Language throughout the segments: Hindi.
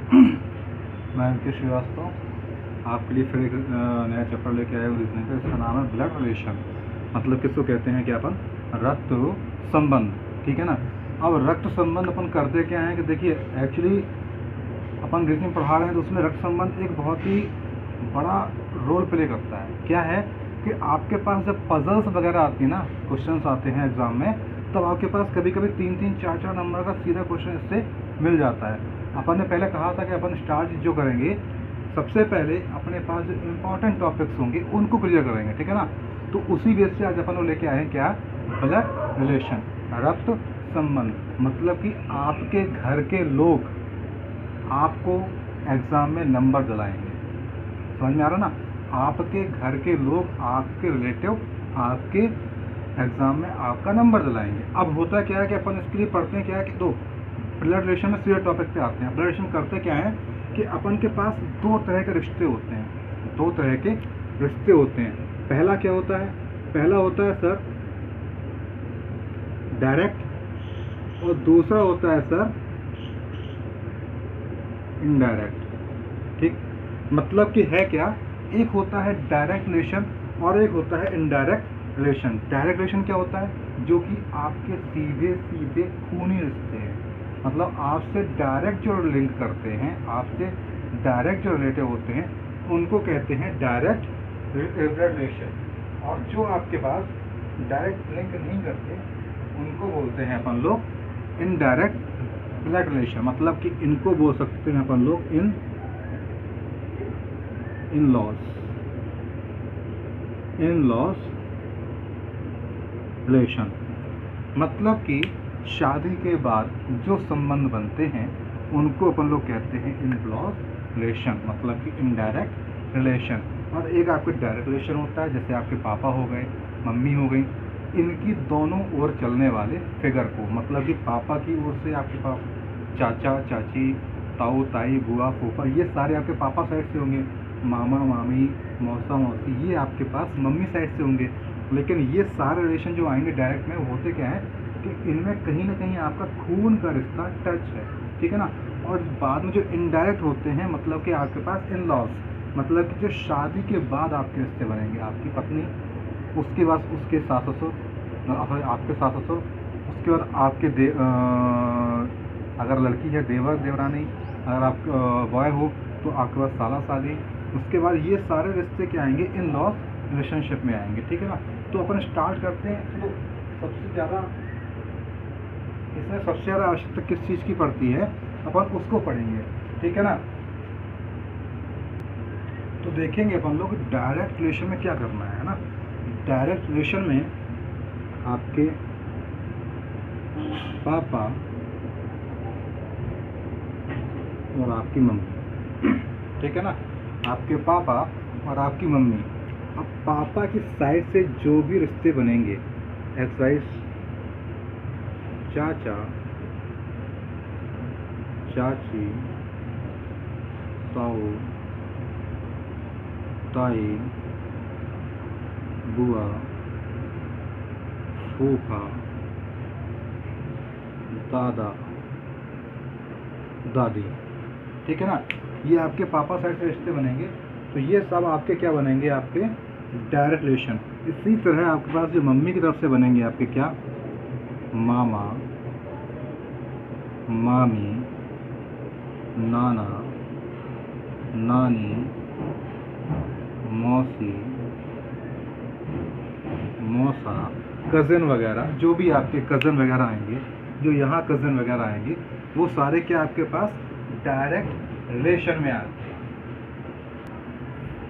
मैं अंकित श्रीवास्तव आपके लिए फिर एक नया चैप्टर लेके आया हूँ रीजनिंग का। इसका नाम है ब्लड रिलेशन। मतलब किसको कहते हैं कि अपन रक्त संबंध, ठीक है ना। अब रक्त संबंध अपन करते क्या है कि देखिए, एक्चुअली अपन रीजनिंग पढ़ा रहे हैं तो उसमें रक्त संबंध एक बहुत ही बड़ा रोल प्ले करता है। क्या है कि आपके पास जब पजल्स वगैरह आती है ना, क्वेश्चंस आते हैं एग्जाम में, तब आपके पास कभी कभी 3-3, 4-4 नंबर का सीधा क्वेश्चन इससे मिल जाता है। अपन ने पहले कहा था कि अपन स्टार्ट जो करेंगे, सबसे पहले अपने पास जो इम्पोर्टेंट टॉपिक्स होंगे उनको क्लियर करेंगे, ठीक है ना। तो उसी बेस से आज अपन लोग लेके आए हैं क्या, ब्लड रिलेशन, रक्त संबंध। मतलब कि आपके घर के लोग आपको एग्ज़ाम में नंबर दिलाएंगे। समझ में आ रहा ना, आपके घर के लोग, आपके रिलेटिव आपके एग्ज़ाम में आपका नंबर दिलाएंगे। अब होता क्या है कि अपन इसके लिए पढ़ते हैं क्या है कि दो ब्लड रिलेशन में सीधे टॉपिक पे आते हैं। ब्लड रिलेशन करते क्या है कि अपन के पास दो तरह के रिश्ते होते हैं, दो तरह के रिश्ते होते हैं। पहला क्या होता है, पहला होता है सर डायरेक्ट, और दूसरा होता है सर इनडायरेक्ट। ठीक, मतलब कि है क्या, एक होता है डायरेक्ट रिलेशन और एक होता है इनडायरेक्ट रिलेशन। डायरेक्ट रिलेशन क्या होता है, जो कि आपके सीधे सीधे खूनी रिश्ते हैं। मतलब आपसे डायरेक्ट जो लिंक करते हैं, आपसे डायरेक्ट जो रिलेटिव होते हैं, उनको कहते हैं डायरेक्ट ब्लड रिलेशन। और जो आपके पास डायरेक्ट लिंक नहीं करते, उनको बोलते हैं अपन लोग इनडायरेक्ट ब्लड रिलेशन। मतलब कि इनको बोल सकते हैं अपन लोग इन लॉस रिलेशन। मतलब कि शादी के बाद जो संबंध बनते हैं उनको अपन लोग कहते हैं इन लॉस रिलेशन, मतलब कि इनडायरेक्ट रिलेशन। और एक आपके डायरेक्ट रिलेशन होता है, जैसे आपके पापा हो गए, मम्मी हो गई, इनकी दोनों ओर चलने वाले फिगर को, मतलब कि पापा की ओर से आपके पास चाचा चाची, ताऊ ताई, बुआ फूफा, ये सारे आपके पापा साइड से होंगे। मामा मामी, मौसा मौसी, ये आपके पास मम्मी साइड से होंगे। लेकिन ये सारे रिलेशन जो आएंगे डायरेक्ट में, होते क्या है कि इनमें कहीं ना कहीं आपका खून का रिश्ता टच है, ठीक है ना। और बाद में जो इनडायरेक्ट होते हैं, मतलब कि आपके पास इन लॉस, मतलब कि जो शादी के बाद आपके रिश्ते बनेंगे, आपकी पत्नी, उसके बाद उसके सास ससुर, आपके सास ससुर, उसके बाद आपके अगर लड़की है देवर देवरानी, अगर आप बॉय हो तो आपके पास साला साली। उसके बाद ये सारे रिश्ते क्या आएंगे, इन लॉस रिलेशनशिप में आएंगे, ठीक है ना। तो अपन स्टार्ट करते हैं। तो सबसे ज़्यादा इसमें सबसे ज़्यादा आवश्यकता किस चीज़ की पड़ती है, अपन उसको पढ़ेंगे, ठीक है ना। तो देखेंगे अपन लोग डायरेक्ट रिलेशन में क्या करना है ना। डायरेक्ट रिलेशन में आपके पापा और आपकी मम्मी, ठीक है ना, आपके पापा और आपकी मम्मी। अब पापा की साइड से जो भी रिश्ते बनेंगे, एक्साइज चाचा चाची, ताऊ ताई, बुआ फूफा, दादा दादी, ठीक है ना, ये आपके पापा साइड से रिश्ते बनेंगे। तो ये सब आपके क्या बनेंगे, आपके डायरेक्ट रिलेशन। इसी तरह आपके पास जो मम्मी की तरफ से बनेंगे आपके क्या, मामा मामी, नाना नानी, मौसी मौसा, कज़न वगैरह, जो भी आपके कज़न वगैरह आएंगे, जो यहाँ कज़न वगैरह आएंगे, वो सारे क्या आपके पास डायरेक्ट रिलेशन में आते हैं।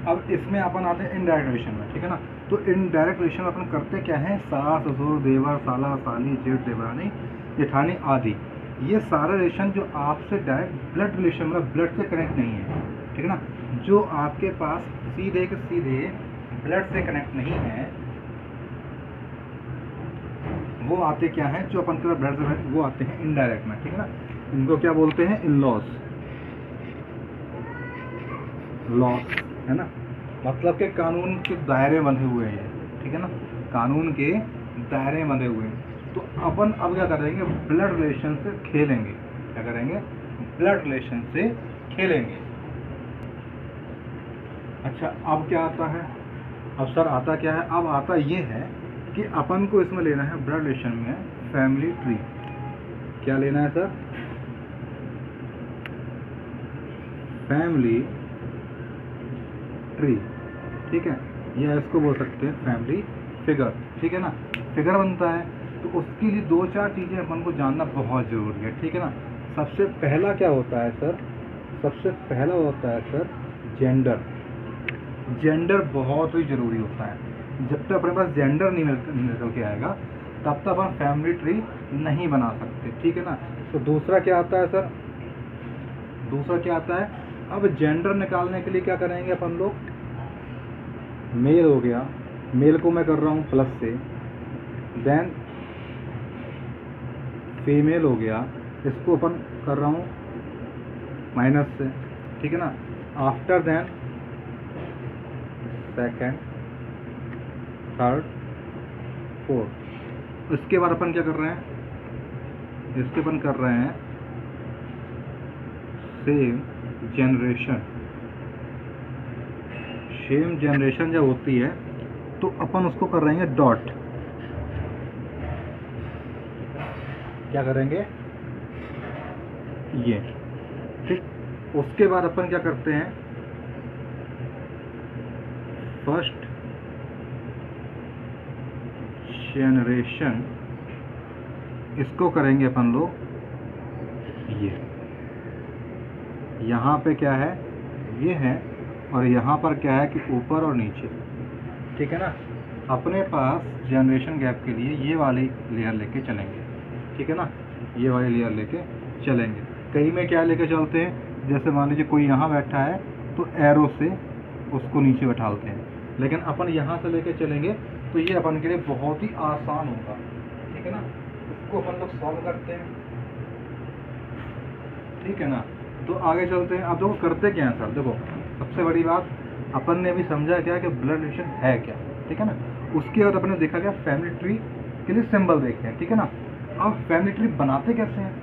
अब इसमें अपन आते हैं इनडायरेक्ट रिलेशन में, ठीक है ना। तो इनडायरेक्ट रिलेशन में अपन करते क्या है, सास ससुर देवर साला साली जेठ देवरानी जेठानी आदि, ये सारा रिलेशन जो आपसे डायरेक्ट ब्लड रिलेशन, मतलब ब्लड से कनेक्ट नहीं है, ठीक है ना, जो आपके पास सीधे के सीधे ब्लड से कनेक्ट नहीं है, वो आते क्या हैं, जो अपन के ब्लड से, वो आते हैं इनडायरेक्ट में, ठीक है ना। इनको क्या बोलते हैं, इन लॉस है ना। मतलब के कानून के दायरे बंधे हुए हैं, ठीक है ना, कानून के दायरे बंधे हुए हैं। तो अपन अब क्या करेंगे, ब्लड रिलेशन से खेलेंगे। क्या करेंगे, ब्लड रिलेशन से खेलेंगे। अच्छा, अब क्या आता है? अब सर आता क्या है? अब आता ये है कि अपन को इसमें लेना है ब्लड रिलेशन में फैमिली ट्री। क्या लेना है सर? फैमिली ट्री, ठीक है, या इसको बोल सकते हैं फैमिली फिगर, ठीक है ना। फिगर बनता है तो उसके लिए 2-4 चीज़ें अपन को जानना बहुत ज़रूरी है, ठीक है ना। सबसे पहला क्या होता है सर? सबसे पहला होता है सर जेंडर। जेंडर बहुत ही ज़रूरी होता है। जब तक अपने पास जेंडर नहीं निकल के आएगा तब तक अपन फैमिली ट्री नहीं बना सकते, ठीक है ना। तो दूसरा क्या आता है सर? दूसरा क्या आता है? अब जेंडर निकालने के लिए क्या करेंगे अपन लोग? मेल हो गया, मेल को मैं कर रहा हूँ प्लस से, देन फीमेल हो गया, इसको अपन कर रहा हूँ माइनस से, ठीक है ना। After then second, third, fourth. इसके बाद अपन क्या कर रहे हैं? इसके अपन कर रहे हैं सेम जनरेशन। सेम जनरेशन जब होती है तो अपन उसको कर रहे हैं डॉट। क्या करेंगे? ये, ठीक। उसके बाद अपन क्या करते हैं? फर्स्ट जनरेशन, इसको करेंगे अपन लोग ये। यहाँ पे क्या है? ये है, और यहाँ पर क्या है कि ऊपर और नीचे, ठीक है ना। अपने पास जनरेशन गैप के लिए ये वाली लेयर लेके चलेंगे, ठीक है ना। ये वाली लेयर लेके चलेंगे। कई में क्या लेके चलते हैं? जैसे मान लीजिए कोई यहाँ बैठा है तो एरो से उसको नीचे बैठाते हैं, लेकिन अपन यहाँ से लेके चलेंगे तो ये अपन के लिए बहुत ही आसान होगा, ठीक है ना। इसको अपन लोग सॉल्व करते हैं, ठीक है ना। तो आगे चलते हैं। अब देखो करते क्या है सर? देखो सबसे बड़ी बात अपन ने भी समझा क्या कि ब्लड रिलेशन है क्या, ठीक है ना। उसके बाद अपन ने देखा क्या? फैमिली ट्री के लिए सिंबल देखे हैं, ठीक है ना। अब फैमिली ट्री बनाते कैसे हैं?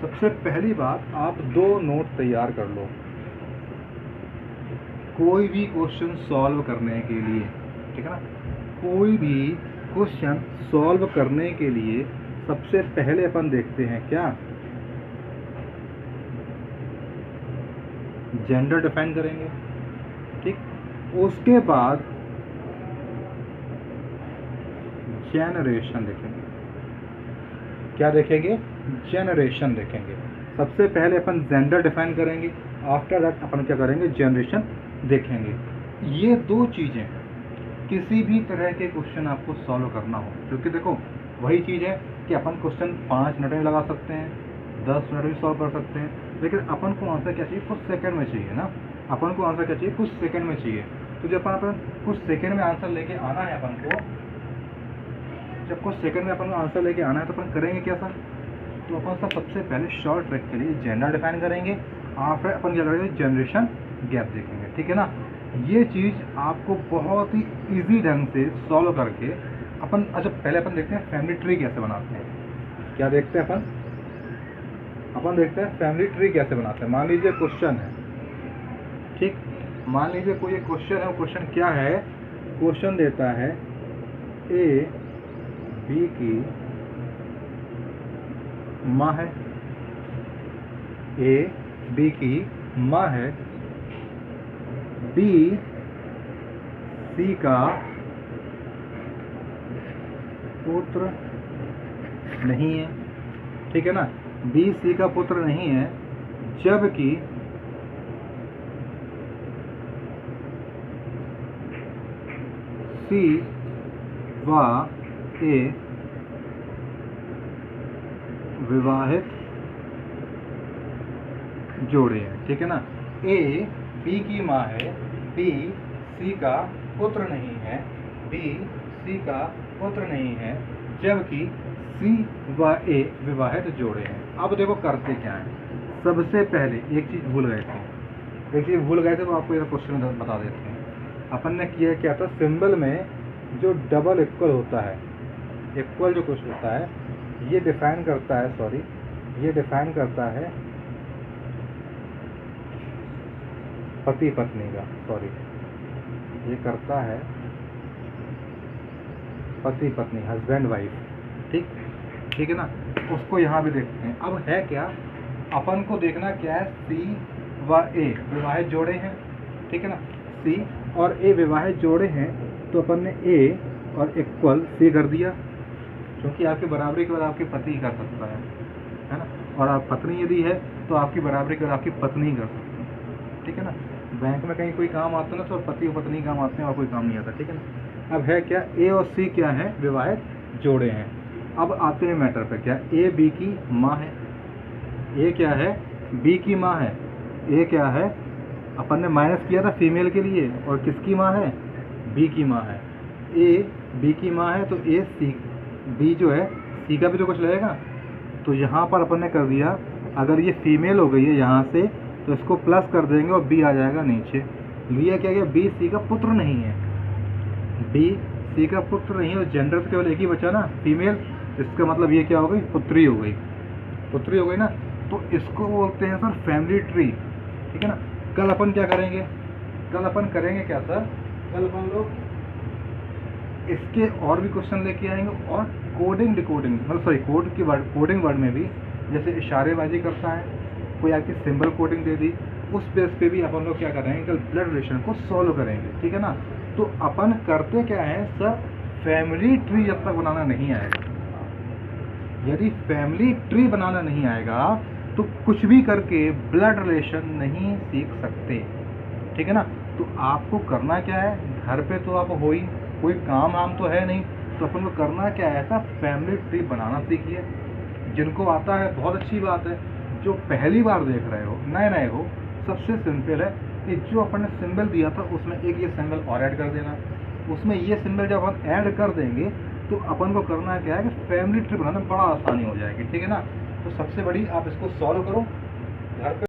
सबसे पहली बात, आप 2 नोट तैयार कर लो कोई भी क्वेश्चन सॉल्व करने के लिए, ठीक है ना। कोई भी क्वेश्चन सॉल्व करने के लिए सबसे पहले अपन देखते हैं क्या? जेंडर डिफाइन करेंगे, ठीक। उसके बाद जेनरेशन देखेंगे। क्या देखेंगे? जेनरेशन देखेंगे। सबसे पहले अपन जेंडर डिफाइन करेंगे, आफ्टर दैट अपन क्या करेंगे? जनरेशन देखेंगे। ये 2 चीज़ें किसी भी तरह के क्वेश्चन आपको सॉल्व करना हो, क्योंकि देखो वही चीज़ है कि अपन क्वेश्चन 5 मिनट में लगा सकते हैं, 10 मिनट में सॉल्व कर सकते हैं, लेकिन अपन को आंसर क्या चाहिए? कुछ सेकंड में चाहिए ना। अपन को आंसर क्या चाहिए? कुछ सेकंड में चाहिए। तो जब अपन कुछ सेकंड में आंसर लेके आना है अपन को, जब कुछ सेकंड में अपन को आंसर लेके आना है तो अपन करेंगे क्या सर? तो अपन सर सबसे पहले शॉर्ट ट्रिक के लिए जेंडर डिफाइन करेंगे, आफ्टर अपन क्या करेंगे? जनरेशन गैप देखेंगे, ठीक है ना। ये चीज़ आपको बहुत ही इजी ढंग से सॉल्व करके अपन, अच्छा पहले अपन देखते हैं फैमिली ट्री कैसे बनाते हैं। क्या देखते हैं अपन? अपन देखते हैं फैमिली ट्री कैसे बनाते हैं। मान लीजिए क्वेश्चन है, ठीक। मान लीजिए कोई एक क्वेश्चन है। क्वेश्चन क्या है? क्वेश्चन देता है ए बी की माँ है, ए बी की माँ है, बी सी का पुत्र नहीं है, ठीक है ना। बी सी का पुत्र नहीं है, जबकि सी व ए विवाहित जोड़े हैं, ठीक है ना। ए बी की माँ है, बी सी का पुत्र नहीं है, बी सी का पुत्र नहीं है, जबकि सी व ए विवाहित जोड़े हैं। अब देखो करते क्या है। सबसे पहले एक चीज़ भूल गए थे, तो आपको ये क्वेश्चन बता देते हैं। अपन ने किया क्या था? सिंबल में जो डबल इक्वल होता है, इक्वल जो कुछ होता है, ये डिफाइन करता है, ये डिफाइन करता है पति पत्नी का, सॉरी ये करता है पति पत्नी, हस्बैंड वाइफ, ठीक ठीक है ना। उसको यहाँ भी देखते हैं। अब है क्या, अपन को देखना क्या है, सी व ए विवाहित जोड़े हैं, ठीक है ना। सी और ए विवाहित जोड़े हैं, तो अपन ने ए और इक्वल सी कर दिया, क्योंकि आपकी बराबरी केवल आपके पति कर सकता है ना। और आप पत्नी यदि है तो आपकी बराबरी केवल आपकी पत्नी ही कर सकती है, ठीक है ना। बैंक में कहीं कोई काम आता है ना, तो पति और पत्नी काम आते हैं और कोई काम नहीं आता, ठीक है ना। अब है क्या, ए और सी क्या है, विवाहित जोड़े हैं। अब आते हैं मैटर पे, क्या ए बी की माँ है, ए क्या है, बी की माँ है। ए क्या है, अपन ने माइनस किया था फीमेल के लिए, और किसकी माँ है, बी की माँ है। ए बी की माँ है तो ए सी, बी जो है सी का भी तो कुछ लगेगा, तो यहाँ पर अपन ने कर दिया, अगर ये फीमेल हो गई है यहाँ से तो इसको प्लस कर देंगे और बी आ जाएगा नीचे। लिया क्या गया, बी सी का पुत्र नहीं है, बी सी का पुत्र नहीं है, और जेंडर तो केवल एक ही बचा ना, फीमेल। इसका मतलब ये क्या हो गई, पुत्री हो गई, पुत्री हो गई ना। तो इसको बोलते हैं सर फैमिली ट्री, ठीक है ना। कल अपन क्या करेंगे, कल अपन करेंगे क्या सर, कल अपन लोग इसके और भी क्वेश्चन लेके आएंगे, और कोडिंग डिकोडिंग, मतलब सॉरी कोड की वर्ड, कोडिंग वर्ड में भी, जैसे इशारेबाजी करता है, कोई आपकी सिंबल कोडिंग दे दी, उस बेस पे भी अपन लोग क्या करेंगे, कल ब्लड रिलेशन को सॉल्व करेंगे, ठीक है ना। तो अपन करते क्या है सर, फैमिली ट्री जब तक बनाना नहीं आएगा, यदि फैमिली ट्री बनाना नहीं आएगा तो कुछ भी करके ब्लड रिलेशन नहीं सीख सकते, ठीक है ना। तो आपको करना क्या है, घर पे तो आप हो ही, कोई काम वाम तो है नहीं, तो अपन को करना क्या है, ऐसा फैमिली ट्री बनाना सीखिए। जिनको आता है बहुत अच्छी बात है, जो पहली बार देख रहे हो, नए नए हो, सबसे सिंपल है कि जो अपन ने सिंबल दिया था उसमें एक ये सिंबल और ऐड कर देना, उसमें ये सिंबल जब अपन ऐड कर देंगे तो अपन को करना क्या है कि फैमिली ट्री बनाना बड़ा आसानी हो जाएगी, ठीक है ना। तो सबसे बड़ी आप इसको सॉल्व करो घर पे।